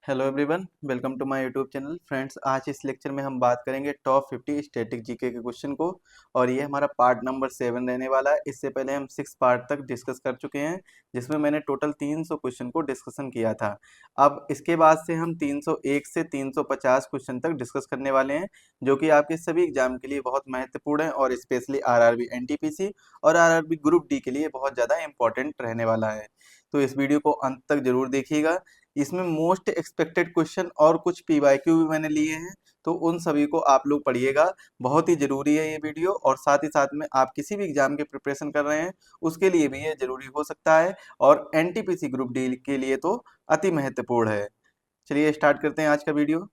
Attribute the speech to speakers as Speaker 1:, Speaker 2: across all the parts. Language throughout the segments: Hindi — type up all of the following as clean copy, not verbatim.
Speaker 1: Hello everyone, welcome to my YouTube channel. Friends, आज इस लेक्चर में हम बात करेंगे टॉप 50 स्टैटिक जीके के क्वेश्चन को। और ये हमारा पार्ट नंबर 7 रहने वाला है। इससे पहले हम 6 पार्ट तक डिस्कस कर चुके हैं, जिसमें मैंने टोटल 300 क्वेश्चन को डिस्कशन किया था। अब इसके बाद से हम 301 से 350 क्वेश्चन तक डिस्कस करने वाले हैं, जो कि आपके सभी एग्जाम के लिए बहुत महत्वपूर्ण है और स्पेशली आरआरबी एनटीपीसी और आरआरबी ग्रुप डी के लिए बहुत ज़्यादा इंपॉर्टेंट रहने वाला है। तो इस वीडियो को अंत तक जरूर देखिएगा। इसमें मोस्ट एक्सपेक्टेड क्वेश्चन और कुछ पीवाईक्यू भी मैंने लिए हैं, तो उन सभी को आप लोग पढ़िएगा। बहुत ही जरूरी है ये वीडियो, और साथ ही साथ में आप किसी भी एग्जाम के प्रिपरेशन कर रहे हैं उसके लिए भी ये जरूरी हो सकता है, और एनटीपीसी ग्रुप डी के लिए तो अति महत्वपूर्ण है। चलिए स्टार्ट करते हैं आज का वीडियो।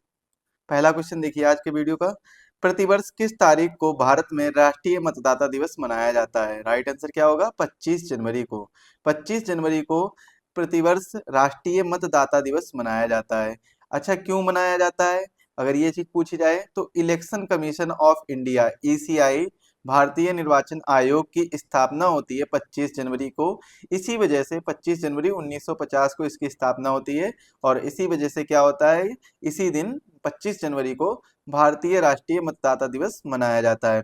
Speaker 1: पहला क्वेश्चन देखिए आज के वीडियो का। प्रतिवर्ष किस तारीख को भारत में राष्ट्रीय मतदाता दिवस मनाया जाता है? राइट आंसर क्या होगा? 25 जनवरी को। 25 जनवरी को प्रतिवर्ष राष्ट्रीय मतदाता दिवस मनाया जाता है। अच्छा, क्यों मनाया जाता है? अगर ये चीज पूछी जाए तो election commission of India ECI, भारतीय निर्वाचन आयोग की स्थापना होती है 25 जनवरी को। इसी वजह से 25 जनवरी 1950 को इसकी स्थापना होती है, और इसी वजह से क्या होता है, इसी दिन 25 जनवरी को भारतीय राष्ट्रीय मतदाता दिवस मनाया जाता है।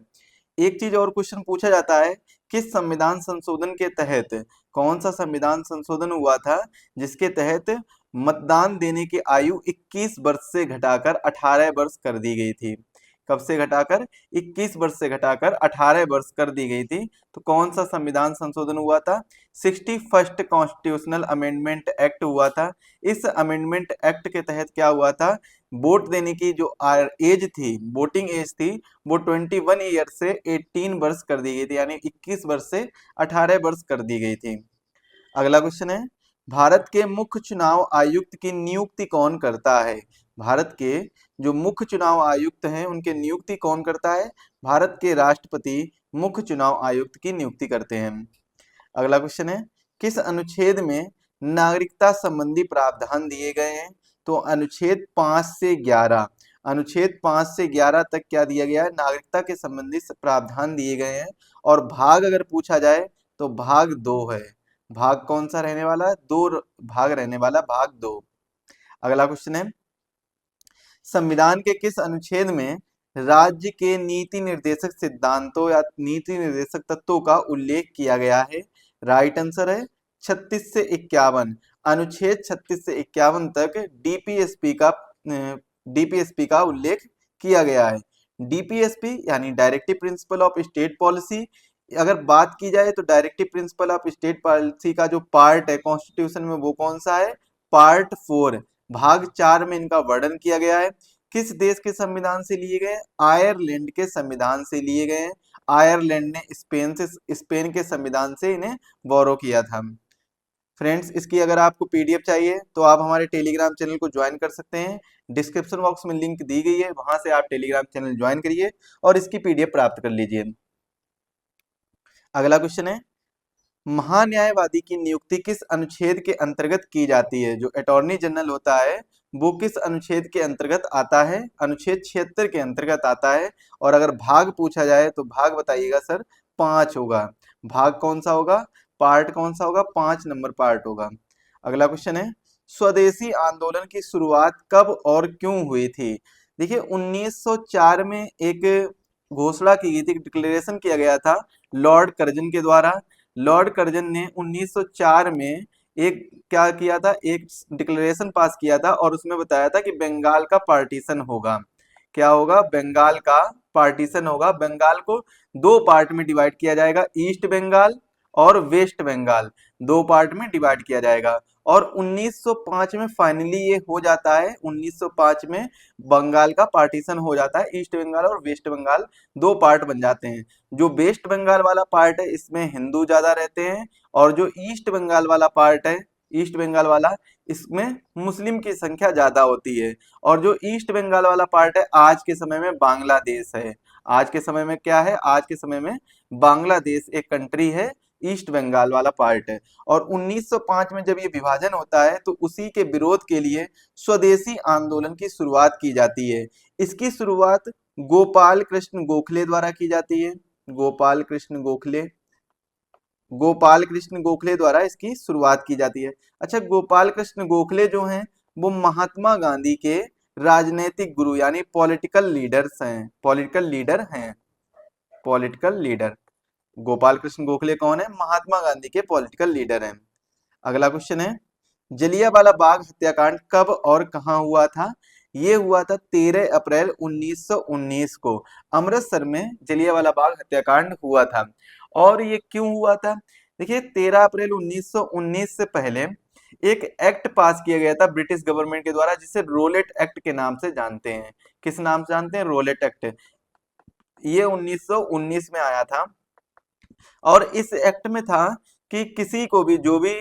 Speaker 1: एक चीज और क्वेश्चन पूछा जाता है, किस संविधान संशोधन के तहत, कौन सा संविधान संशोधन हुआ था जिसके तहत मतदान देने की आयु 21 वर्ष से घटाकर 18 वर्ष कर दी गई थी? कब से घटाकर? 21 वर्ष से घटाकर 18 वर्ष कर दी गई थी। तो कौन सा संविधान संशोधन हुआ था? 61st कॉन्स्टिट्यूशनल अमेंडमेंट एक्ट हुआ था। इस अमेंडमेंट एक्ट के तहत क्या हुआ था, वोट देने की जो एज थी, वोटिंग एज थी, वो 21 ईयर से 18 वर्ष कर दी गई थी, यानी 21 वर्ष से 18 वर्ष कर दी गई थी। अगला क्वेश्चन है, भारत के मुख्य चुनाव आयुक्त की नियुक्ति कौन करता है? भारत के जो मुख्य चुनाव आयुक्त हैं उनके नियुक्ति कौन करता है? भारत के राष्ट्रपति मुख्य चुनाव आयुक्त की नियुक्ति करते हैं। अगला क्वेश्चन है, किस अनुच्छेद में नागरिकता संबंधी प्रावधान दिए गए हैं? तो अनुच्छेद 5 से 11, अनुच्छेद 5 से 11 तक क्या दिया गया है? नागरिकता के संबंधी प्रावधान दिए गए हैं। और भाग अगर पूछा जाए तो भाग 2 है। भाग कौन सा रहने वाला है? 2 भाग रहने वाला, भाग 2। अगला क्वेश्चन है, संविधान के किस अनुच्छेद में राज्य के नीति निर्देशक सिद्धांतों या नीति निर्देशक तत्वों का उल्लेख किया गया है? राइट आंसर है 36 से 51। अनुच्छेद 36 से 51 तक डीपीएसपी का उल्लेख किया गया है। डीपीएसपी यानी directive principle of state policy. अगर बात की जाए तो directive principle of state policy का जो पार्ट है कॉन्स्टिट्यूशन में, वो कौन सा है? पार्ट 4, भाग 4 में इनका वर्णन किया गया है। किस देश के संविधान से लिए गए? आयरलैंड के संविधान से लिए गए हैं। आयरलैंड ने स्पेन के संविधान से इन्हें बोरो किया था। फ्रेंड्स, इसकी अगर आपको पीडीएफ चाहिए तो आप हमारे टेलीग्राम चैनल को ज्वाइन कर सकते हैं। डिस्क्रिप्शन बॉक्स में लिंक दी गई है, वहां से आप टेलीग्राम चैनल ज्वाइन करिए और इसकी पीडीएफ प्राप्त कर लीजिए। अगला क्वेश्चन है, महान्यायवादी की नियुक्ति किस अनुच्छेद के अंतर्गत की जाती है? जो अटॉर्नी जनरल होता है वो किस अनुच्छेद के अंतर्गत आता है? अनुच्छेद 76 के अंतर्गत आता है। और अगर भाग पूछा जाए तो भाग बताइएगा सर, 5 होगा। भाग कौन सा होगा? पार्ट कौन सा होगा? 5 नंबर पार्ट होगा। अगला क्वेश्चन है, स्वदेशी आंदोलन की शुरुआत कब और क्यों हुई थी? देखिए 1904 में एक घोषणा की गई थी, डिक्लेरेशन किया गया था लॉर्ड कर्जन के द्वारा। लॉर्ड कर्जन ने 1904 में एक क्या किया था, एक डिक्लेरेशन पास किया था, और उसमें बताया था कि बंगाल का पार्टीशन होगा। क्या होगा? बंगाल का पार्टीशन होगा। बंगाल को 2 पार्ट में डिवाइड किया जाएगा, ईस्ट बंगाल और वेस्ट बंगाल, 2 पार्ट में डिवाइड किया जाएगा। और 1905 में फाइनली ये हो जाता है। 1905 में बंगाल का पार्टीशन हो जाता है, ईस्ट बंगाल और वेस्ट बंगाल 2 पार्ट बन जाते हैं। जो वेस्ट बंगाल वाला पार्ट है इसमें हिंदू ज्यादा रहते हैं, और जो ईस्ट बंगाल वाला पार्ट है, ईस्ट बंगाल वाला, इसमें मुस्लिम की संख्या ज्यादा होती है। और जो ईस्ट बंगाल वाला पार्ट है आज के समय में बांग्लादेश है। आज के समय में क्या है? आज के समय में बांग्लादेश एक कंट्री है, ईस्ट बंगाल वाला पार्ट है। और 1905 में जब ये विभाजन होता है तो उसी के विरोध के लिए स्वदेशी आंदोलन की शुरुआत की जाती है। इसकी शुरुआत गोपाल कृष्ण गोखले द्वारा की जाती है। गोपाल कृष्ण गोखले, गोपाल कृष्ण गोखले द्वारा इसकी शुरुआत की जाती है। अच्छा, गोपाल कृष्ण गोखले जो हैं वो महात्मा गांधी के राजनीतिक गुरु यानी पॉलिटिकल लीडर्स हैं, पॉलिटिकल लीडर हैं, पॉलिटिकल लीडर। गोपाल कृष्ण गोखले कौन है? महात्मा गांधी के पॉलिटिकल लीडर हैं। अगला क्वेश्चन है, जलियांवाला बाग हत्याकांड कब और कहां हुआ था? ये हुआ था 13 अप्रैल 1919 को अमृतसर में जलियांवाला बाग हत्याकांड हुआ था। और ये क्यों हुआ था? देखिए 13 अप्रैल 1919 से पहले एक एक्ट पास किया गया था ब्रिटिश गवर्नमेंट के द्वारा, जिसे रोलेट एक्ट के नाम से जानते हैं। किस नाम से जानते हैं? Rowlatt act. ये 1919 में आया था और इस एक्ट में था कि किसी को भी, जो भी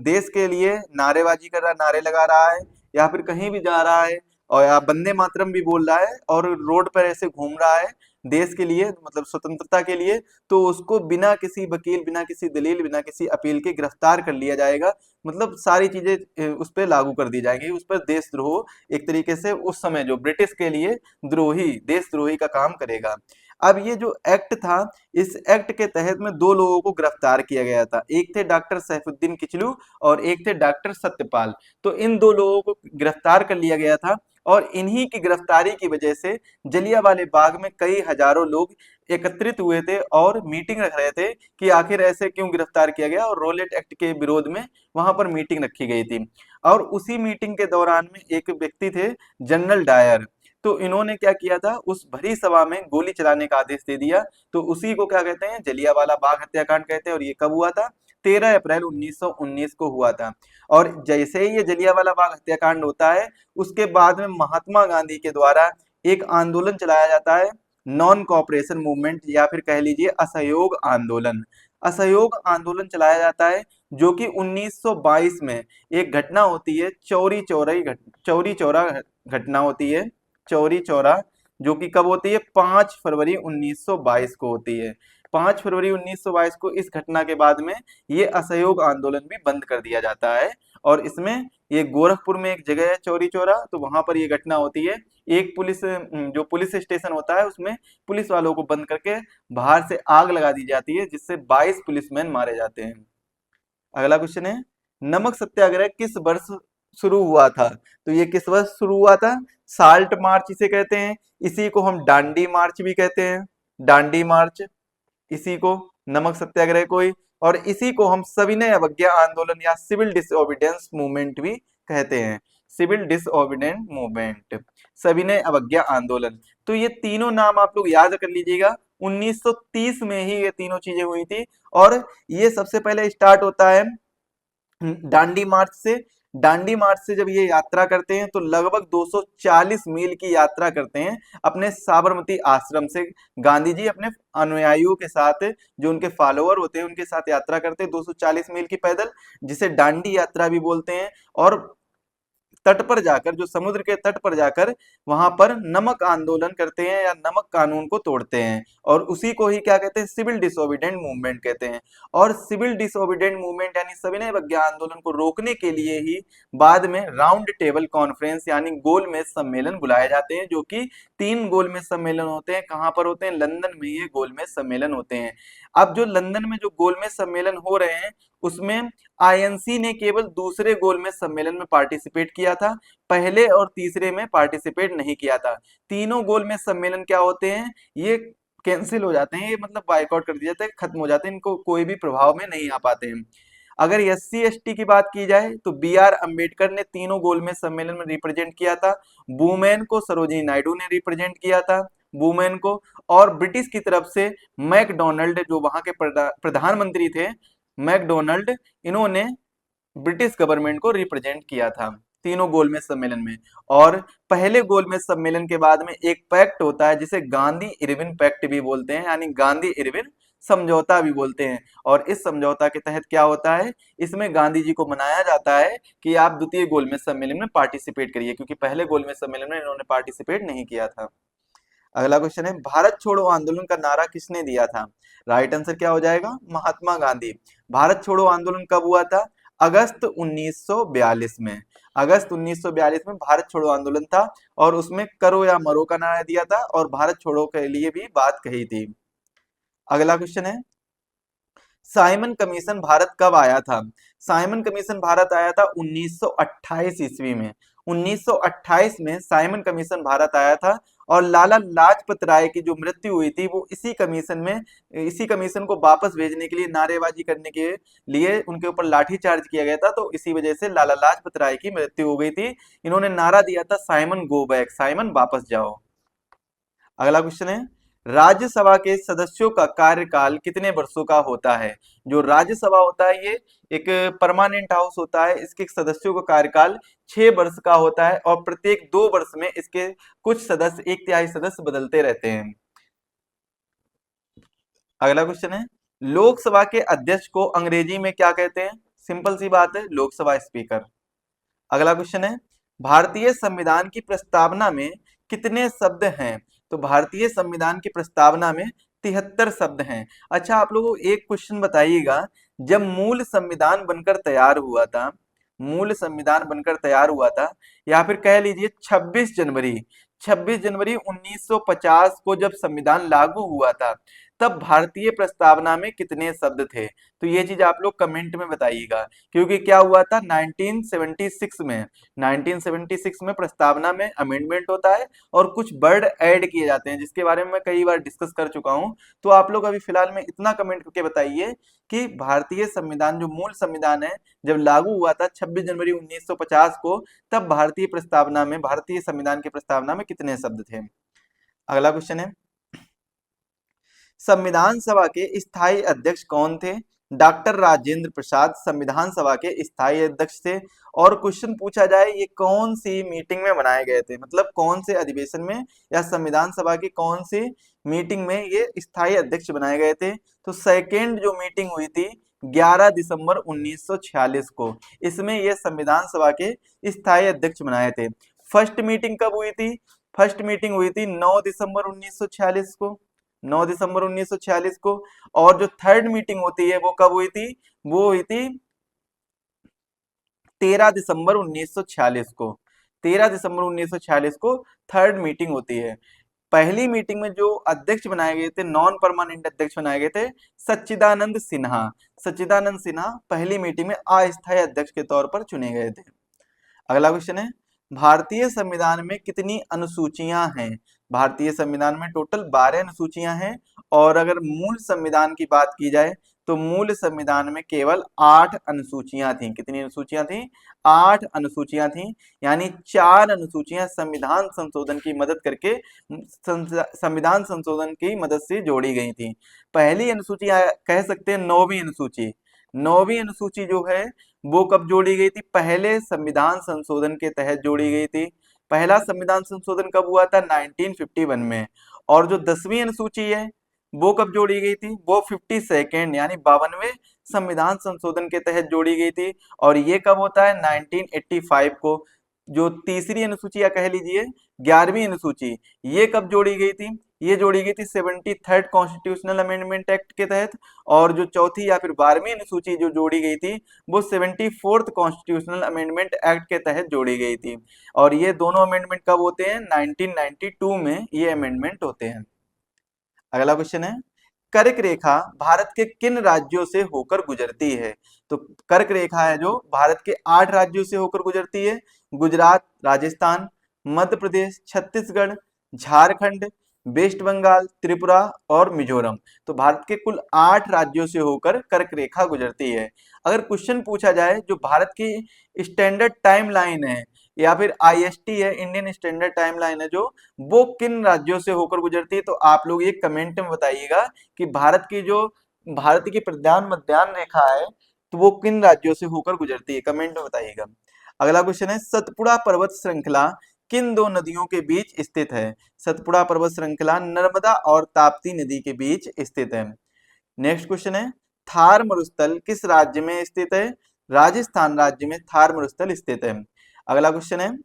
Speaker 1: देश के लिए नारेबाजी कर रहा, नारे लगा रहा है या फिर कहीं भी जा रहा है और या वंदे मातरम भी बोल रहा है और रोड पर ऐसे घूम रहा है देश के लिए, मतलब स्वतंत्रता के लिए, तो उसको बिना किसी वकील, बिना किसी दलील, बिना किसी अपील के गिरफ्तार कर लिया जाएगा। मतलब सारी चीजें उस पर लागू कर दी जाएंगी, उस पर देशद्रोह एक तरीके से उस समय जो ब्रिटिश के लिए द्रोही, देशद्रोही का काम करेगा। अब ये जो एक्ट था, इस एक्ट के तहत में दो लोगों को गिरफ्तार किया गया था। एक थे डॉक्टर सैफुद्दीन किचलू और एक थे डॉक्टर सत्यपाल। तो इन दो लोगों को गिरफ्तार कर लिया गया था और इन्हीं की गिरफ्तारी की वजह से जलियांवाले बाग में कई हजारों लोग एकत्रित हुए थे और मीटिंग रख रहे थे कि आखिर ऐसे क्यों गिरफ्तार किया गया, और रोलेट एक्ट के विरोध में वहां पर मीटिंग रखी गई थी। और उसी मीटिंग के दौरान में एक व्यक्ति थे, जनरल डायर। तो इन्होंने क्या किया था, उस भरी सभा में गोली चलाने का आदेश दे दिया। तो उसी को क्या कहते हैं? जलियांवाला बाग हत्याकांड कहते हैं। और ये कब हुआ था? 13 अप्रैल 1919 को हुआ था। और जैसे ही ये जलियांवाला बाग हत्याकांड होता है, उसके बाद में महात्मा गांधी के द्वारा एक आंदोलन चलाया जाता है, नॉन कॉपरेशन मूवमेंट, या फिर कह लीजिए असहयोग आंदोलन। असहयोग आंदोलन चलाया जाता है, जो कि 1922 में एक घटना होती है, चौरी चौरा घटना होती है, चौरी चौरा, जो कि कब होती है? 5 फरवरी 1922 को होती है। 5 फरवरी 1922 को इस घटना के बाद में ये असहयोग आंदोलन भी बंद कर दिया जाता है। और इसमें ये गोरखपुर में एक जगह है चौरी चौरा, तो वहां पर ये घटना होती है। एक पुलिस, जो पुलिस स्टेशन होता है, उसमें पुलिस वालों को बंद करके बाहर से आग लगा दी जाती है, जिससे 22 पुलिसमैन मारे जाते हैं। अगला क्वेश्चन है, नमक सत्याग्रह किस वर्ष शुरू हुआ था? तो ये किस वर्ष शुरू हुआ था? साल्ट मार्च इसे कहते हैं। इसी को हम डांडी मार्च भी कहते हैं, डांडी मार्च, इसी को, नमक सत्याग्रह को ही। और इसी को हम सविनय अवज्ञा आंदोलन या सिविल डिसओबीडियंस मूवमेंट भी कहते हैं, सिविल डिसओबीडियंट मूवमेंट, सविनय अवज्ञा आंदोलन। तो ये तीनों नाम आप लोग याद कर लीजिएगा। 1930 में ही ये तीनों चीजें हुई थी। और ये सबसे पहले स्टार्ट होता है डांडी मार्च से। डांडी मार्च से जब ये यात्रा करते हैं तो लगभग 240 मील की यात्रा करते हैं अपने साबरमती आश्रम से। गांधी जी अपने अनुयायियों के साथ, जो उनके फॉलोअर होते हैं, उनके साथ यात्रा करते हैं 240 मील की पैदल, जिसे डांडी यात्रा भी बोलते हैं। और तट पर जाकर, जो समुद्र के तट पर जाकर, वहां पर नमक आंदोलन करते हैं या नमक कानून को तोड़ते हैं। और उसी को ही क्या कहते हैं? सिविल डिसोबीडेंट मूवमेंट कहते हैं। और सिविल डिसोबीडेंट मूवमेंट यानी सविनय अवज्ञा आंदोलन को रोकने के लिए ही बाद में राउंड टेबल कॉन्फ्रेंस यानी गोलमेज सम्मेलन बुलाए जाते हैं, जो कि 3 गोलमेज सम्मेलन होते हैं। कहां पर होते हैं? लंदन में ये गोलमेज सम्मेलन होते हैं। अब जो लंदन में जो गोलमेज सम्मेलन हो रहे हैं, उसमें आईएनसी ने केवल दूसरे गोलमेज सम्मेलन में पार्टिसिपेट किया था, पहले और तीसरे में पार्टिसिपेट नहीं किया था। तीनों गोलमेज सम्मेलन क्या होते हैं? ये कैंसिल हो जाते हैं, ये मतलब बायकॉट कर दिया जाता है, खत्म हो जाते हैं, इनको कोई भी प्रभाव में नहीं आ पाते हैं। अगर एससी एसटी की बात की जाए तो बी आर अम्बेडकर ने तीनों गोलमेज सम्मेलन में रिप्रेजेंट किया था। वुमेन को सरोजिनी नायडू ने रिप्रेजेंट किया था, वुमेन को। और ब्रिटिश की तरफ से मैकडोनाल्ड, जो वहां के प्रधानमंत्री थे, मैकडोनाल्ड, इन्होंने ब्रिटिश गवर्नमेंट को रिप्रेजेंट किया था तीनों गोलमेज सम्मेलन में। और पहले गोलमेज सम्मेलन के बाद में एक पैक्ट होता है, जिसे गांधी इरविन पैक्ट भी बोलते हैं, यानी गांधी इरविन समझौता भी बोलते हैं। और इस समझौता के तहत क्या होता है? इसमें गांधी जी को मनाया जाता है कि आप द्वितीय गोलमेज सम्मेलन में पार्टिसिपेट करिए, क्योंकि पहले गोलमेज सम्मेलन में इन्होंने पार्टिसिपेट नहीं किया था। अगला क्वेश्चन है, भारत छोड़ो आंदोलन का नारा किसने दिया था? राइट आंसर क्या हो जाएगा? महात्मा गांधी। भारत छोड़ो आंदोलन कब हुआ था? अगस्त 1942 में। अगस्त 1942 में भारत छोड़ो आंदोलन था। और उसमें करो या मरो का नारा दिया था और भारत छोड़ो के लिए भी बात कही थी। अगला क्वेश्चन है, साइमन कमीशन भारत कब आया था? साइमन कमीशन भारत आया था 1928 ईस्वी में। 1928 में साइमन कमीशन भारत आया था और लाला लाजपत राय की जो मृत्यु हुई थी वो इसी कमीशन को वापस भेजने के लिए, नारेबाजी करने के लिए उनके ऊपर लाठीचार्ज किया गया था, तो इसी वजह से लाला लाजपत राय की मृत्यु हो गई थी। इन्होंने नारा दिया था साइमन गो बैक, साइमन वापस जाओ। अगला क्वेश्चन है, राज्यसभा के सदस्यों का कार्यकाल कितने वर्षों का होता है? जो राज्यसभा होता है ये एक परमानेंट हाउस होता है, इसके सदस्यों का कार्यकाल 6 वर्ष का होता है और प्रत्येक 2 वर्ष में इसके कुछ सदस्य, 1/3 सदस्य बदलते रहते हैं। अगला क्वेश्चन है, लोकसभा के अध्यक्ष को अंग्रेजी में क्या कहते हैं? सिंपल सी बात है, लोकसभा स्पीकर। अगला क्वेश्चन है, भारतीय संविधान की प्रस्तावना में कितने शब्द हैं? तो भारतीय संविधान की प्रस्तावना में 73 शब्द हैं। अच्छा, आप लोगों को एक क्वेश्चन बताइएगा, जब मूल संविधान बनकर तैयार हुआ था, मूल संविधान बनकर तैयार हुआ था, या फिर कह लीजिए 26 जनवरी 1950 को जब संविधान लागू हुआ था, तब भारतीय प्रस्तावना में कितने शब्द थे? तो ये चीज आप लोग कमेंट में बताइएगा, क्योंकि क्या हुआ था 1976 में प्रस्तावना में अमेंडमेंट होता है और कुछ वर्ड ऐड किए जाते हैं, जिसके बारे में मैं कई बार डिस्कस कर चुका हूं। तो आप लोग अभी फिलहाल में इतना कमेंट करके बताइए कि भारतीय संविधान, जो मूल संविधान है, जब लागू हुआ था 26 जनवरी 1950 को, तब भारतीय संविधान की प्रस्तावना में कितने शब्द थे? अगला क्वेश्चन है, संविधान सभा के स्थायी अध्यक्ष कौन थे? डॉक्टर राजेंद्र प्रसाद संविधान सभा के स्थायी अध्यक्ष थे। और क्वेश्चन पूछा जाए ये कौन सी मीटिंग में बनाए गए थे, मतलब कौन से अधिवेशन में या संविधान सभा की कौन सी मीटिंग में ये स्थायी अध्यक्ष बनाए गए थे? तो सेकेंड जो मीटिंग हुई थी 11 दिसंबर 1946 को, इसमें ये संविधान सभा के स्थायी अध्यक्ष बनाए थे। फर्स्ट मीटिंग कब हुई थी? फर्स्ट मीटिंग हुई थी 9 दिसंबर 1946 को, 9 दिसंबर 1946 को। और जो थर्ड मीटिंग होती है वो कब हुई थी? वो हुई थी 13 दिसंबर 1946 को। 13 दिसंबर 1946 को थर्ड मीटिंग होती है। पहली मीटिंग में जो अध्यक्ष बनाए गए थे, नॉन परमानेंट अध्यक्ष बनाए गए थे, सच्चिदानंद सिन्हा। सच्चिदानंद सिन्हा पहली मीटिंग में अस्थायी अध्यक्ष के तौर पर चुने गए थे। अगला क्वेश्चन है, भारतीय संविधान में कितनी अनुसूचियां हैं? भारतीय संविधान में टोटल 12 अनुसूचियां हैं। और अगर मूल संविधान की बात की जाए तो मूल संविधान में केवल 8 अनुसूचियां थी। कितनी अनुसूचियां थी? 8 अनुसूचियां थी। यानी 4 अनुसूचियां संविधान संशोधन की मदद करके संविधान संशोधन की मदद से जोड़ी गई थी। पहली अनुसूची कह सकते हैं 9वीं अनुसूची। 9वीं अनुसूची जो है वो कब जोड़ी गई थी? पहले संविधान संशोधन के तहत जोड़ी गई थी। पहला संविधान संशोधन कब हुआ था? 1951 में। और जो 10वीं अनुसूची है वो कब जोड़ी गई थी? वो 52nd यानी 52वें संविधान संशोधन के तहत जोड़ी गई थी। और ये कब होता है? 1985 को। जो तीसरी अनुसूची या कह लीजिए 11वीं अनुसूची, ये कब जोड़ी गई थी? ये जोड़ी गई थी 73rd कॉन्स्टिट्यूशनल अमेंडमेंट एक्ट के तहत। और जो चौथी या फिर 12वीं अनुसूची जो जोड़ी गई थी वो 74th कॉन्स्टिट्यूशनल अमेंडमेंट एक्ट के तहत जोड़ी गई थी। और ये दोनों अमेंडमेंट कब होते हैं? 1992 में ये अमेंडमेंट होते हैं। अगला क्वेश्चन है, कर्क रेखा भारत के किन राज्यों से होकर गुजरती है? तो कर्क रेखा है जो भारत के 8 राज्यों से होकर गुजरती है। गुजरात, राजस्थान, मध्य प्रदेश, छत्तीसगढ़, झारखंड, वेस्ट बंगाल, त्रिपुरा और मिजोरम। तो भारत के कुल 8 राज्यों से होकर कर्क रेखा गुजरती है। अगर क्वेश्चन पूछा जाए जो भारत की स्टैंडर्ड टाइम लाइन है या फिर आईएसटी है, इंडियन स्टैंडर्ड टाइम लाइन है, जो वो किन राज्यों से होकर गुजरती है, तो आप लोग ये कमेंट में बताइएगा कि भारत की प्रधान मध्याह्न रेखा है तो वो किन राज्यों से होकर गुजरती है, कमेंट में बताइएगा। अगला क्वेश्चन है, सतपुड़ा पर्वत श्रृंखला किन दो नदियों के बीच स्थित है? सतपुड़ा पर्वत श्रृंखला नर्मदा और ताप्ती नदी के बीच स्थित है। नेक्स्ट क्वेश्चन है, थार मरुस्थल किस राज्य में स्थित है? राजस्थान राज्य में थार मरुस्थल स्थित है। अगला क्वेश्चन है,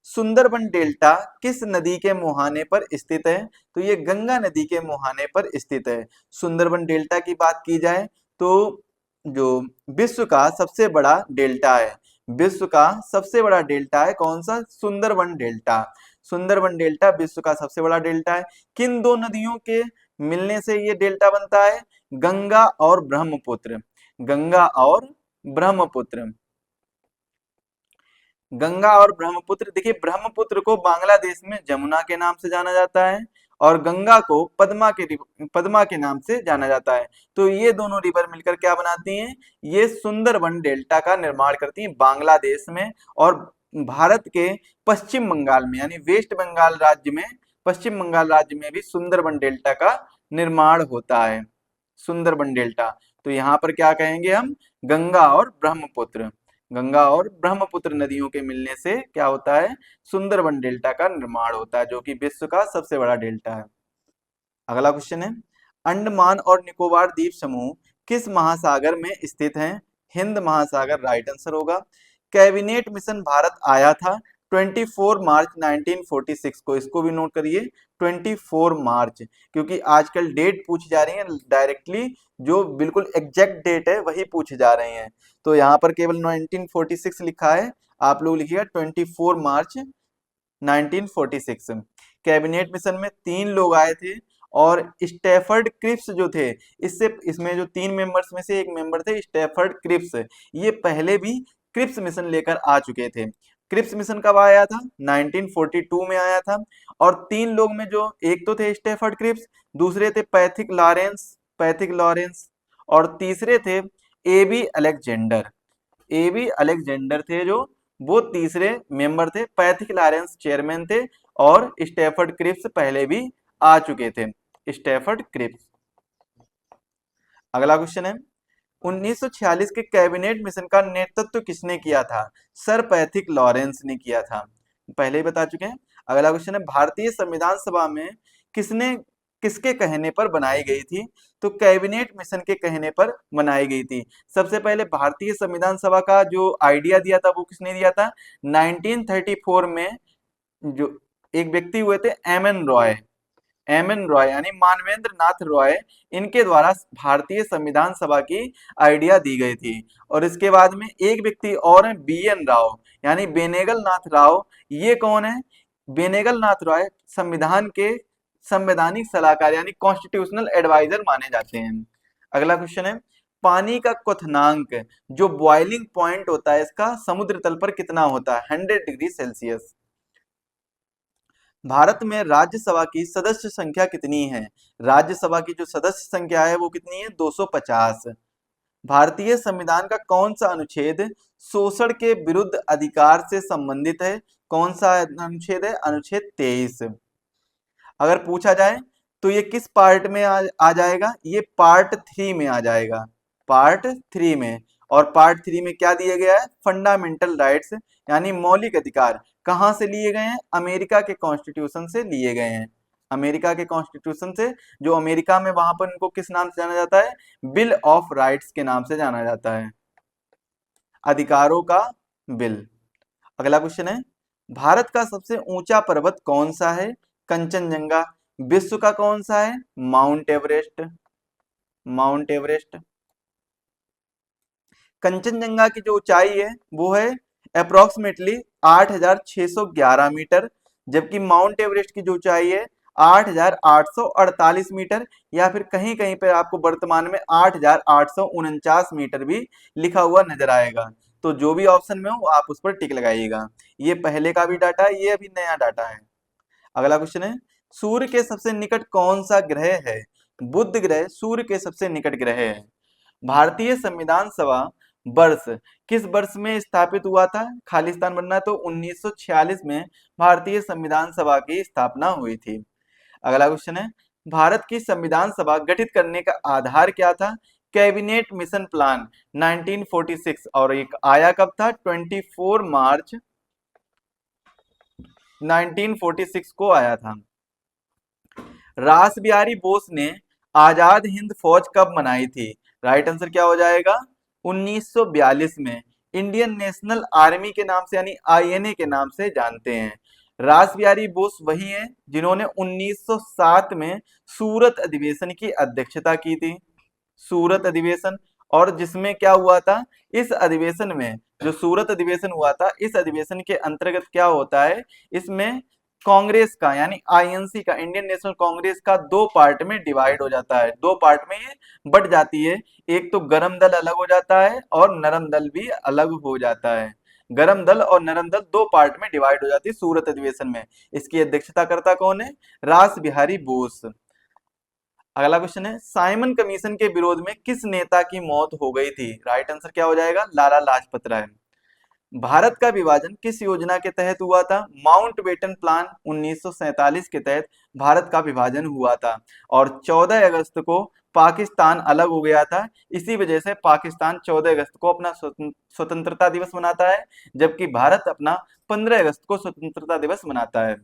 Speaker 1: सुंदरबन डेल्टा किस नदी के मुहाने पर स्थित है? तो ये गंगा नदी के मुहाने पर स्थित है। सुंदरबन डेल्टा की बात की जाए तो जो विश्व का सबसे बड़ा डेल्टा है, विश्व का सबसे बड़ा डेल्टा है कौन सा? सुंदरबन डेल्टा। सुंदरबन डेल्टा विश्व का सबसे बड़ा डेल्टा है। किन दो नदियों के मिलने से ये डेल्टा बनता है गंगा और ब्रह्मपुत्र। गंगा और ब्रह्मपुत्र, गंगा और ब्रह्मपुत्र। देखिए ब्रह्मपुत्र को बांग्लादेश में जमुना के नाम से जाना जाता है और गंगा को पद्मा के नाम से जाना जाता है। तो ये दोनों रिवर मिलकर क्या बनाती हैं, ये सुंदरबन डेल्टा का निर्माण करती हैं बांग्लादेश में और भारत के पश्चिम बंगाल में, यानी वेस्ट बंगाल राज्य में, पश्चिम बंगाल राज्य में भी सुंदरबन डेल्टा का निर्माण होता है, सुंदरबन डेल्टा। तो यहाँ पर क्या कहेंगे हम, गंगा और ब्रह्मपुत्र, गंगा और ब्रह्मपुत्र नदियों के मिलने से क्या होता है, सुंदरबन डेल्टा का निर्माण होता है, जो कि विश्व का सबसे बड़ा डेल्टा है। अगला क्वेश्चन है, अंडमान और निकोबार द्वीप समूह किस महासागर में स्थित हैं? हिंद महासागर राइट आंसर होगा। कैबिनेट मिशन भारत आया था 24 मार्च 1946 को, इसको भी नोट करिए 24 मार्च, क्योंकि आजकल डेट पूछी जा रही है डायरेक्टली, जो बिल्कुल एग्जैक्ट डेट है वही पूछे जा रहे हैं। तो यहाँ पर केवल 1946 लिखा है, आप लोग लिखिएगा 24 मार्च 1946। कैबिनेट मिशन में 3 लोग आए थे और स्टैफर्ड क्रिप्स जो थे, इसमें जो 3 मेंबर्स में से एक मेंबर थे स्टैफर्ड क्रिप्स, ये पहले भी क्रिप्स मिशन लेकर आ चुके थे। क्रिप्स मिशन कब आया था, 1942 में आया था। और 3 लोग में जो एक तो थे स्टैफर्ड क्रिप्स, दूसरे थे पैथिक लॉरेंस और तीसरे थे एबी अलेक्जेंडर। एबी अलेक्जेंडर थे जो, वो तीसरे मेंबर थे। पैथिक लॉरेंस चेयरमैन थे और स्टैफर्ड क्रिप्स पहले भी आ चुके थे, स्टैफर्ड क्रिप्स। अगला क्वेश्चन है, 1946 के कैबिनेट मिशन का नेतृत्व किसने किया था? सर पैथिक लॉरेंस ने किया था, पहले ही बता चुके हैं। अगला क्वेश्चन है, भारतीय संविधान सभा में किसने किसके कहने पर बनाई गई थी? तो कैबिनेट मिशन के कहने पर बनाई गई थी। सबसे पहले भारतीय संविधान सभा का जो आइडिया दिया था वो किसने दिया था? 1934 में जो एक व्यक्ति हुए थे एम एन रॉय यानी मानवेंद्र नाथ रॉय, इनके द्वारा भारतीय संविधान सभा की आइडिया दी गई थी। और इसके बाद में एक व्यक्ति और है बी.एन. राव यानी बेनेगल नाथ राव। ये कौन है? बेनेगल नाथ रॉय संविधान के संवैधानिक सलाहकार यानी कॉन्स्टिट्यूशनल एडवाइजर माने जाते हैं। अगला क्वेश्चन है, पानी का क्वथनांक जो बॉइलिंग पॉइंट होता है इसका समुद्र तल पर कितना होता है? 100 डिग्री सेल्सियस। भारत में राज्यसभा की सदस्य संख्या कितनी है? राज्यसभा की जो सदस्य संख्या है वो कितनी है? 250। भारतीय संविधान का कौन सा अनुच्छेद शोषण के विरुद्ध अधिकार से संबंधित है? कौन सा अनुच्छेद है? अनुच्छेद 23। अगर पूछा जाए तो ये किस पार्ट में आ जाएगा? ये पार्ट 3 में आ जाएगा, पार्ट 3 में। और पार्ट 3 में क्या दिया गया है? फंडामेंटल राइट्स यानी मौलिक अधिकार। कहां से लिए गए हैं? अमेरिका के कॉन्स्टिट्यूशन से लिए गए हैं, अमेरिका के कॉन्स्टिट्यूशन से। जो अमेरिका में, वहां पर इनको किस नाम से जाना जाता है? बिल ऑफ राइट्स के नाम से जाना जाता है, अधिकारों का बिल। अगला क्वेश्चन है, भारत का सबसे ऊंचा पर्वत कौन सा है? कंचनजंगा। विश्व का कौन सा है? Mount Everest, mount Everest. Kanchenjunga की जो ऊंचाई है वो है अप्रोक्सीमेटली 8,611 मीटर, जबकि माउंट एवरेस्ट की जो ऊंचाई है 8,848 मीटर, या फिर कहीं कहीं पर आपको वर्तमान में 8,849 मीटर भी लिखा हुआ नजर आएगा। तो जो भी ऑप्शन में हो आप उस पर टिक लगाइएगा। ये पहले का भी डाटा है, ये अभी नया डाटा है। अगला क्वेश्चन है, सूर्य के सबसे निकट कौन सा ग्रह है? बुध ग्रह सूर्य के सबसे निकट ग्रह है। भारतीय संविधान सभा वर्ष किस वर्ष में स्थापित हुआ था? खालिस्तान बनना, तो 1946 में भारतीय संविधान सभा की स्थापना हुई थी। अगला क्वेश्चन है, भारत की संविधान सभा गठित करने का आधार क्या था? Cabinet mission plan 1946। और एक आया कब था? 24 मार्च 1946 को आया था। रास बिहारी बोस ने आजाद हिंद फौज कब बनाई थी? राइट आंसर क्या हो जाएगा? 1942 में। इंडियन नेशनल आर्मी के नाम से यानी आईएनए के नाम से जानते हैं। रास बिहारी बोस वही हैं जिन्होंने 1907 में सूरत अधिवेशन की अध्यक्षता की थी, सूरत अधिवेशन। और जिसमें क्या हुआ था, इस अधिवेशन में, जो सूरत अधिवेशन हुआ था, इस अधिवेशन के अंतर्गत क्या होता है, इसमें कांग्रेस का यानी आईएनसी का, इंडियन नेशनल कांग्रेस का दो पार्ट में डिवाइड हो जाता है, दो पार्ट में ये बट जाती है। एक तो गरम दल अलग हो जाता है और नरम दल भी अलग हो जाता है। गरम दल और नरम दल दो पार्ट में डिवाइड हो जाती है सूरत अधिवेशन में। इसकी अध्यक्षता करता कौन है? रास बिहारी बोस। अगला क्वेश्चन है, साइमन कमीशन के विरोध में किस नेता की मौत हो गई थी? राइट आंसर क्या हो जाएगा? लाला लाजपत राय। भारत का विभाजन किस योजना के तहत हुआ था? माउंटबेटन प्लान 1947 के तहत भारत का विभाजन हुआ था और 14 अगस्त को पाकिस्तान अलग हो गया था। इसी वजह से पाकिस्तान 14 अगस्त को अपना स्वतंत्रता दिवस मनाता है, जबकि भारत अपना 15 अगस्त को स्वतंत्रता दिवस मनाता है।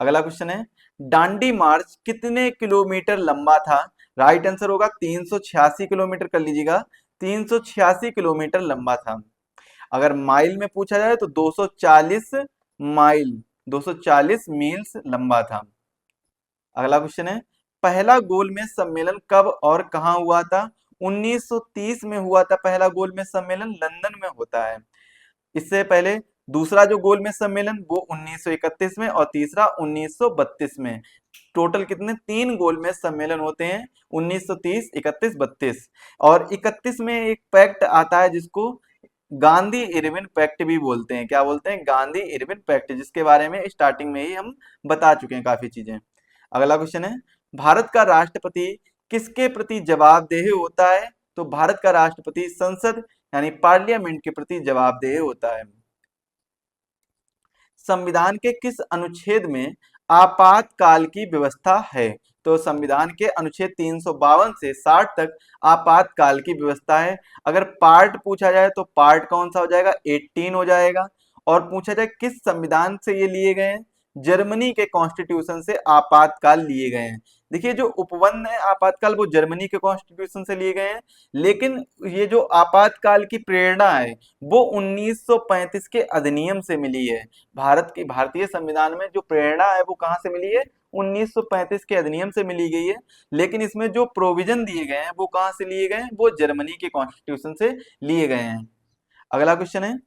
Speaker 1: अगला क्वेश्चन है, दांडी मार्च कितने किलोमीटर लंबा था? राइट आंसर होगा 386 किलोमीटर, कर लीजिएगा 386 किलोमीटर लंबा था। अगर माइल में पूछा जाए तो 240 माइल, 240 मील्स लंबा था। अगला क्वेश्चन है, पहला गोलमेज सम्मेलन कब और कहां हुआ था? 1930 में हुआ था पहला गोलमेज सम्मेलन, लंदन में होता है। इससे पहले दूसरा जो गोलमेज सम्मेलन वो 1931 में और तीसरा 1932 में। टोटल कितने? 3 गोलमेज सम्मेलन होते हैं, 1930, 31, 32। और 31 में एक पैक्ट आता है जिसको गांधी इरविन पैक्ट भी बोलते हैं। क्या बोलते हैं? गांधी इरविन पैक्ट, जिसके बारे में स्टार्टिंग में ही हम बता चुके हैं काफी चीजें। अगला क्वेश्चन है, भारत का राष्ट्रपति किसके प्रति जवाबदेह होता है? तो भारत का राष्ट्रपति संसद यानी पार्लियामेंट के प्रति जवाबदेह होता है। संविधान के किस अनुच्छेद में आपातकाल की व्यवस्था है? तो संविधान के अनुच्छेद 352 से 60 तक आपातकाल की व्यवस्था है। अगर पार्ट पूछा जाए तो पार्ट कौन सा हो जाएगा? 18 हो जाएगा। और पूछा जाए किस संविधान से ये लिए गए हैं? जर्मनी के कॉन्स्टिट्यूशन से आपातकाल लिए गए हैं। देखिए, जो उपबंध है आपातकाल वो जर्मनी के कॉन्स्टिट्यूशन से लिए गए हैं, लेकिन ये जो आपातकाल की प्रेरणा है वो 1935 के अधिनियम से मिली है। भारत की भारतीय संविधान में जो प्रेरणा है वो कहां से मिली है? 1935 के अधिनियम से मिली गई है। लेकिन इसमें जो प्रोविजन दिए गए हैं वो कहां से लिए गए हैं? वो जर्मनी के कॉन्स्टिट्यूशन से लिए गए हैं। अगला क्वेश्चन है,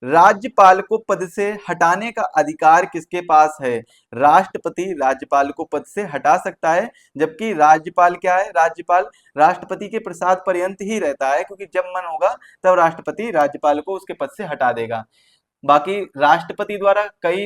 Speaker 1: राज्यपाल को पद से हटाने का अधिकार किसके पास है? राष्ट्रपति राज्यपाल को पद से हटा सकता है, जबकि राज्यपाल क्या है? राज्यपाल राष्ट्रपति के प्रसाद पर्यंत ही रहता है, क्योंकि जब मन होगा तब राष्ट्रपति राज्यपाल को उसके पद से हटा देगा। बाकी राष्ट्रपति द्वारा कई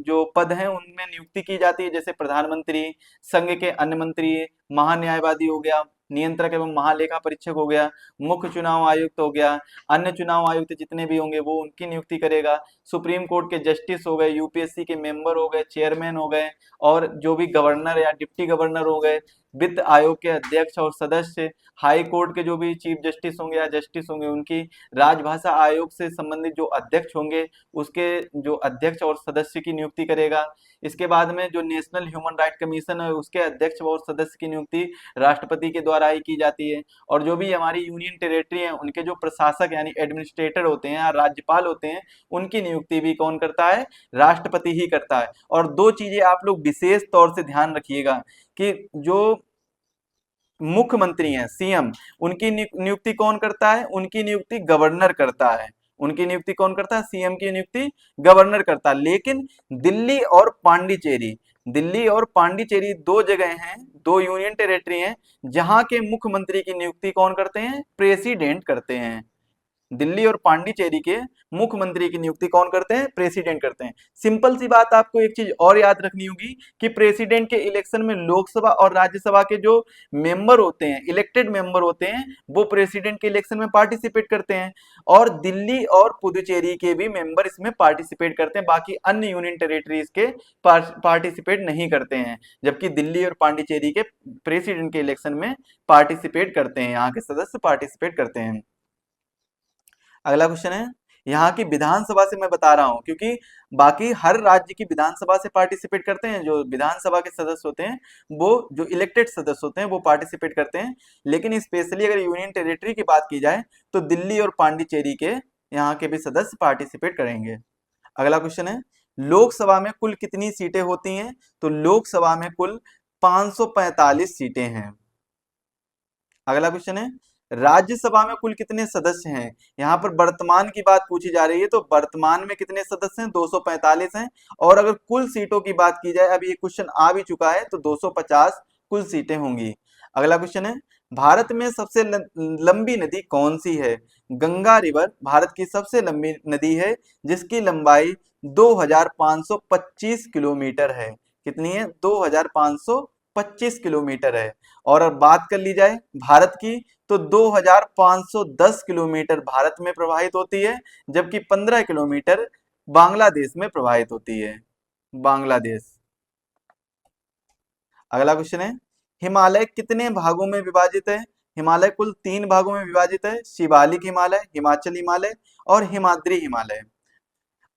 Speaker 1: जो पद हैं उनमें नियुक्ति की जाती है, जैसे प्रधानमंत्री, संघ के अन्य मंत्री, महान्यायवादी हो गया, नियंत्रक एवं महालेखा परीक्षक हो गया, मुख्य चुनाव आयुक्त हो गया, अन्य चुनाव आयुक्त जितने भी होंगे वो उनकी नियुक्ति करेगा, सुप्रीम कोर्ट के जस्टिस हो गए, यूपीएससी के मेंबर हो गए, चेयरमैन हो गए, और जो भी गवर्नर या डिप्टी गवर्नर हो गए, वित्त आयोग के अध्यक्ष और सदस्य, हाई कोर्ट के जो भी चीफ जस्टिस होंगे या जस्टिस होंगे उनकी, राजभाषा आयोग से संबंधित जो अध्यक्ष होंगे उसके जो अध्यक्ष और सदस्य की नियुक्ति करेगा। इसके बाद में जो नेशनल ह्यूमन राइट कमीशन है उसके अध्यक्ष और सदस्य की नियुक्ति राष्ट्रपति के द्वारा ही की जाती है। और जो भी हमारी यूनियन टेरिटरी है उनके जो प्रशासक यानी एडमिनिस्ट्रेटर होते हैं या राज्यपाल होते हैं उनकी नियुक्ति भी कौन करता है? राष्ट्रपति ही करता है। और दो चीजें आप लोग विशेष तौर से ध्यान रखिएगा कि जो मुख्यमंत्री हैं, सीएम, उनकी नियुक्ति कौन करता है? उनकी नियुक्ति गवर्नर करता है। उनकी नियुक्ति कौन करता है? सीएम की नियुक्ति गवर्नर करता है। लेकिन दिल्ली और पांडिचेरी, दिल्ली और पांडिचेरी दो जगह हैं, दो यूनियन टेरिटरी हैं जहां के मुख्यमंत्री की नियुक्ति कौन करते हैं? प्रेसिडेंट करते हैं। दिल्ली और पांडिचेरी के मुख्यमंत्री की नियुक्ति कौन करते हैं? प्रेसिडेंट करते हैं। सिंपल सी बात, आपको एक चीज और याद रखनी होगी कि प्रेसिडेंट के इलेक्शन में लोकसभा और राज्यसभा के जो मेंबर होते हैं, इलेक्टेड मेंबर होते हैं, वो प्रेसिडेंट के इलेक्शन में पार्टिसिपेट करते हैं। और दिल्ली और पुदुचेरी के भी मेंबर इसमें पार्टिसिपेट करते हैं, बाकी अन्य यूनियन टेरिटरीज के पार्टिसिपेट नहीं करते हैं, जबकि दिल्ली और पांडिचेरी के प्रेसिडेंट के इलेक्शन में पार्टिसिपेट करते हैं, यहाँ के सदस्य पार्टिसिपेट करते हैं। अगला क्वेश्चन है, यहाँ की विधानसभा से मैं बता रहा हूं क्योंकि बाकी हर राज्य की विधानसभा से पार्टिसिपेट करते हैं, जो विधानसभा के सदस्य होते हैं वो जो इलेक्टेड सदस्य होते हैं वो पार्टिसिपेट करते हैं। लेकिन स्पेशली अगर यूनियन टेरिटरी की बात की जाए तो दिल्ली और पांडिचेरी के यहाँ के भी सदस्य पार्टिसिपेट करेंगे। अगला क्वेश्चन है, लोकसभा में कुल कितनी सीटें होती हैं? तो लोकसभा में कुल 545 सीटें हैं। अगला क्वेश्चन है, राज्यसभा में कुल कितने सदस्य हैं? यहाँ पर वर्तमान की बात पूछी जा रही है, तो वर्तमान में कितने सदस्य हैं? 245 हैं। और अगर कुल सीटों की बात की जाए, अभी ये क्वेश्चन आ भी चुका है, तो 250 कुल सीटें होंगी। अगला क्वेश्चन है, भारत में सबसे लंबी नदी कौन सी है? गंगा रिवर भारत की सबसे लंबी नदी है, जिसकी लंबाई 2525 किलोमीटर है। कितनी है? 2525 किलोमीटर है। और अब बात कर ली जाए भारत की, तो 2510 किलोमीटर भारत में प्रवाहित होती है, जबकि 15 किलोमीटर बांग्लादेश में प्रवाहित होती है। बांग्लादेश। अगला क्वेश्चन है, हिमालय कितने भागों में विभाजित है? हिमालय कुल 3 भागों में विभाजित है, शिवालिक हिमालय, हिमाचल हिमालय और हिमाद्री हिमालय।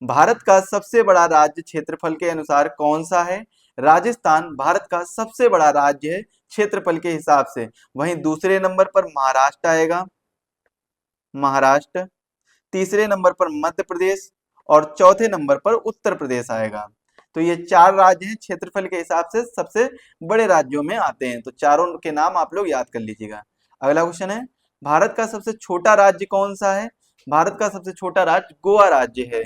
Speaker 1: भारत का सबसे बड़ा राज्य क्षेत्रफल के अनुसार कौन सा है? राजस्थान भारत का सबसे बड़ा राज्य है क्षेत्रफल के हिसाब से। वहीं दूसरे नंबर पर महाराष्ट्र आएगा, महाराष्ट्र। तीसरे नंबर पर मध्य प्रदेश और चौथे नंबर पर उत्तर प्रदेश आएगा। तो ये 4 राज्य हैं क्षेत्रफल के हिसाब से सबसे बड़े राज्यों में आते हैं, तो चारों के नाम आप लोग याद कर लीजिएगा। अगला क्वेश्चन है, भारत का सबसे छोटा राज्य कौन सा है? भारत का सबसे छोटा राज्य गोवा राज्य है।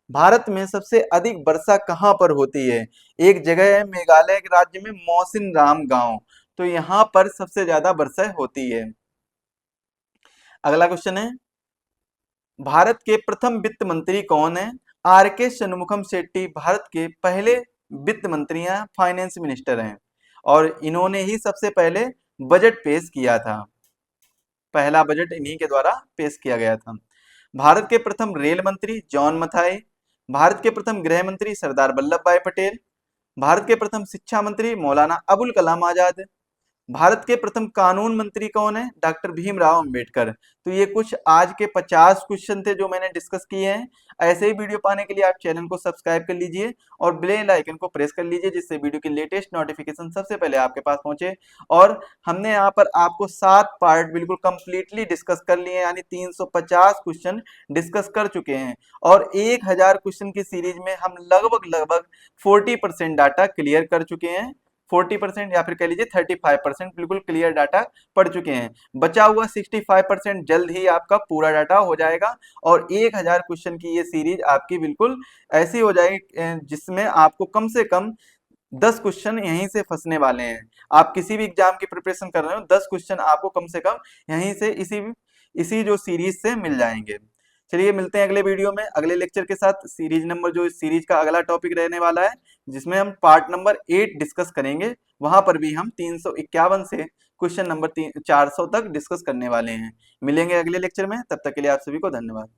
Speaker 1: भारत में सबसे अधिक वर्षा कहाँ पर होती है? एक जगह है मेघालय के राज्य में, मौसिन राम गांव, तो यहाँ पर सबसे ज्यादा वर्षा होती है। अगला क्वेश्चन है, भारत के प्रथम वित्त मंत्री कौन है? आर के शनमुखम शेट्टी भारत के पहले वित्त मंत्री हैं, फाइनेंस मिनिस्टर हैं, और इन्होंने ही सबसे पहले बजट पेश किया था। पहला बजट इन्हीं के द्वारा पेश किया गया था। भारत के प्रथम रेल मंत्री जॉन मथाई, भारत के प्रथम गृह मंत्री सरदार वल्लभ भाई पटेल, भारत के प्रथम शिक्षा मंत्री मौलाना अबुल कलाम आजाद, भारत के प्रथम कानून मंत्री कौन है? डॉक्टर भीमराव अंबेडकर। तो ये कुछ आज के 50 क्वेश्चन थे जो मैंने डिस्कस किए हैं। ऐसे ही वीडियो पाने के लिए आप चैनल को सब्सक्राइब कर लीजिए और बेल आइकन को प्रेस कर लीजिए, जिससे वीडियो की लेटेस्ट नोटिफिकेशन सबसे पहले आपके पास पहुंचे। और हमने यहाँ पर आपको 7 पार्ट बिल्कुल कंप्लीटली डिस्कस कर लिए हैं, यानी 350 क्वेश्चन डिस्कस कर चुके हैं। और 1000 क्वेश्चन की सीरीज में हम लगभग 40% डाटा क्लियर कर चुके हैं। 40% या फिर कह लीजिए 35% बिल्कुल क्लियर डाटा पढ़ चुके हैं। बचा हुआ 65% जल्द ही आपका पूरा डाटा हो जाएगा, और 1000 क्वेश्चन की ये सीरीज आपकी बिल्कुल ऐसी हो जाएगी जिसमें आपको कम से कम 10 क्वेश्चन यहीं से फंसने वाले हैं। आप किसी भी एग्जाम की प्रिपरेशन कर रहे हो, 10 क्वेश्चन आपको कम से कम यहीं से इसी जो सीरीज से मिल जाएंगे। चलिए मिलते हैं अगले वीडियो में अगले लेक्चर के साथ। सीरीज नंबर जो इस सीरीज का अगला टॉपिक रहने वाला है, जिसमें हम पार्ट नंबर 8 डिस्कस करेंगे, वहां पर भी हम 351 से क्वेश्चन नंबर 400 तक डिस्कस करने वाले हैं। मिलेंगे अगले लेक्चर में, तब तक के लिए आप सभी को धन्यवाद।